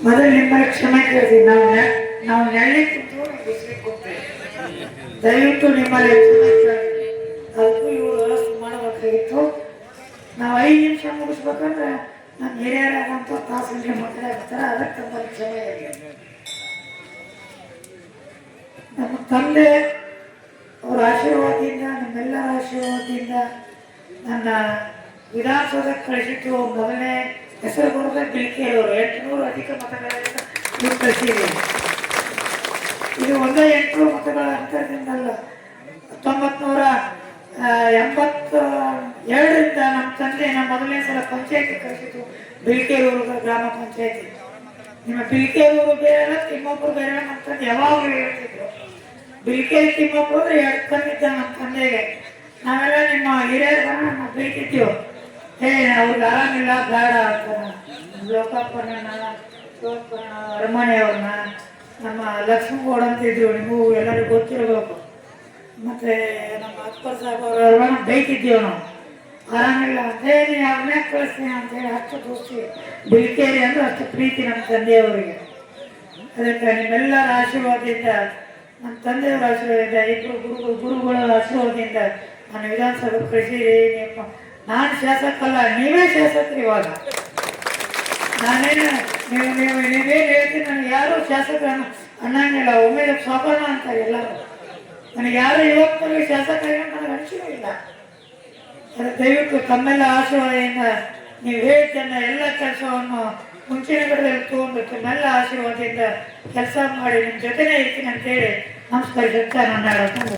ಮೊದಲು ನಿಮ್ಮಲ್ಲಿ ಕ್ಷಮೆ ಕೇಳ್ತೀವಿ. ನಾವು ನೆಳ್ಳಿ ಕುಂತು ಬಿಸಿಲಿಗೆ ಕೊಡ್ತೇವೆ. ದಯವಿಟ್ಟು ನಿಮ್ಮಲ್ಲಿ ಕ್ಷಮೆ ಕೇಳ್ತೀವಿ. ಅದಕ್ಕೂ ಇವರು ವ್ಯವಸ್ಥೆ ಮಾಡಬೇಕಾಗಿತ್ತು. ನಾವು 5 ನಿಮಿಷ ಮುಗಿಸ್ಬೇಕಂದ್ರೆ ನಮ್ಮ ಹಿರಿಯರಾದಂಥ ತಾಸಂಗೆ ಮಾತಾಡ್ತಾರೆ. ಅದಕ್ಕೆ ನಮ್ಮಲ್ಲಿ ಕ್ಷಮೆ ಇರಲಿ. ನಮ್ಮ ತಂದೆ ಅವರ ಆಶೀರ್ವಾದದಿಂದ, ನಮ್ಮೆಲ್ಲರ ಆಶೀರ್ವಾದದಿಂದ ನನ್ನ ವಿಧಾನಸೌಧಕ್ಕೆ ಕಳಿಸಿಟ್ಟು ಮೊದಲನೇ ಹೆಸರು ಬರೋದ ಬಿಲ್ಕೇರವರು 800 ಅಧಿಕ ಮತಗಳಿಂದ ನೀವು ಕಳಿಸಿದ್ದೀರಿ. ಇದು ಒಂದೇ 800 ಮತಗಳ ಅಂತರದಿಂದಲ್ಲ. 1982ರಿಂದ ನಮ್ಮ ತಂದೆ ನಮ್ಮ ಮೊದಲನೇ ಸಲ ಪಂಚಾಯತಿ ಕಳಿಸಿದ್ದು ಬಿಲ್ಕೇರೂರು ಗ್ರಾಮ ಪಂಚಾಯತಿ. ನಿಮ್ಮ ಬಿಲ್ಕೇರೂರು ಬೇರೆ, ತಿಮ್ಮಪ್ಪರು ಬೇರೆ. ನಮ್ಮ ತಂದೆ ಯಾವಾಗಲೂ ಹೇಳ್ತಿದ್ರು, ಬಿಲ್ಕೇರಿ ತಿಮ್ಮಪ್ಪ ಅಂದ್ರೆ 2 ಕಣ್ಣಿದ್ದ ನಮ್ಮ ತಂದೆಗೆ. ನಾವೆಲ್ಲ ನಿಮ್ಮ ಹಿರಿಯರ ನಾವು ಬೈತಿದ್ದೀವಿ, ಅವ್ರಿಗೆ ಆರಾಮಿಲ್ಲ ಬೇಡ ಅಂತ. ಲೋಕಪ್ಪನ, ಶಿವಪ್ಪನ, ಅರಮನೆಯವ್ರನ್ನ, ನಮ್ಮ ಲಕ್ಷ್ಮೀಗೌಡ ಅಂತಿದ್ರು, ನಿಮಗೂ ಎಲ್ಲರಿಗೂ ಗೊತ್ತಿರಬೇಕು. ಮತ್ತೆ ನಮ್ಮ ಅಕ್ಬರ್ ಸಾಹೇಬ್ ಅವ್ರನ್ನ ಬೈತಿದ್ದೀವಿ ನಾವು, ಆರಾಮಿಲ್ಲ ಅದೇ ನೀವು ಅವ್ರನ್ನೇ ಕಳಿಸ್ತೀನಿ ಅಂತೇಳಿ. ಅಷ್ಟು ದೋಸ್ತಿ ಬಿಲ್ಕೇರಿ ಅಂದ್ರೆ ಅಷ್ಟು ಪ್ರೀತಿ ನಮ್ಮ ತಂದೆಯವರಿಗೆ. ಅದಕ್ಕೆ ನಿಮ್ಮೆಲ್ಲರ ಆಶೀರ್ವಾದದಿಂದ, ನಮ್ಮ ತಂದೆಯವರ ಆಶೀರ್ವಾದದಿಂದ, ಇಬ್ಬರು ಗುರುಗಳ ಆಶೀರ್ವಾದದಿಂದ ನಾನು ವಿಧಾನಸಭೆ ಕಳಿಸಿರಿ. ನಾನು ಶಾಸಕಲ್ಲ, ನೀವೇ ಶಾಸಕರು. ಇವಾಗ ನಾನೇನು ನೀವೇನು ಹೇಳ್ತೀನಿ, ನನಗೆ ಯಾರು ಶಾಸಕರನ್ನು ಅನ್ನಂಗಿಲ್ಲ. ಒಮ್ಮೆ ಸಾಕೋಣ ಅಂತಾರೆ ಎಲ್ಲರೂ. ನನಗೆ ಯಾರು ಯುವಕರಿಗೆ ಶಾಸಕ ನನಗೆ ಅನಿಸಿಲ್ಲ ಇಲ್ಲ. ಅದು ದಯವಿಟ್ಟು ತಮ್ಮೆಲ್ಲ ಆಶೀರ್ವಾದದಿಂದ ನೀವು ಹೇಳ್ತೇನೆ ಎಲ್ಲ ಕೆಲಸವನ್ನು ಮುಂಚಿನ ಕಡೆಯಲ್ಲಿ ತಗೊಂಡು ತಮ್ಮೆಲ್ಲ ಆಶೀರ್ವಾದದಿಂದ ಕೆಲಸ ಮಾಡಿ ನಿಮ್ಮ ಜೊತೆನೇ ಇರ್ತೀನಿ ಅಂತೇಳಿ ನಮಸ್ಕರಿಸುತ್ತಾ ನನ್ನ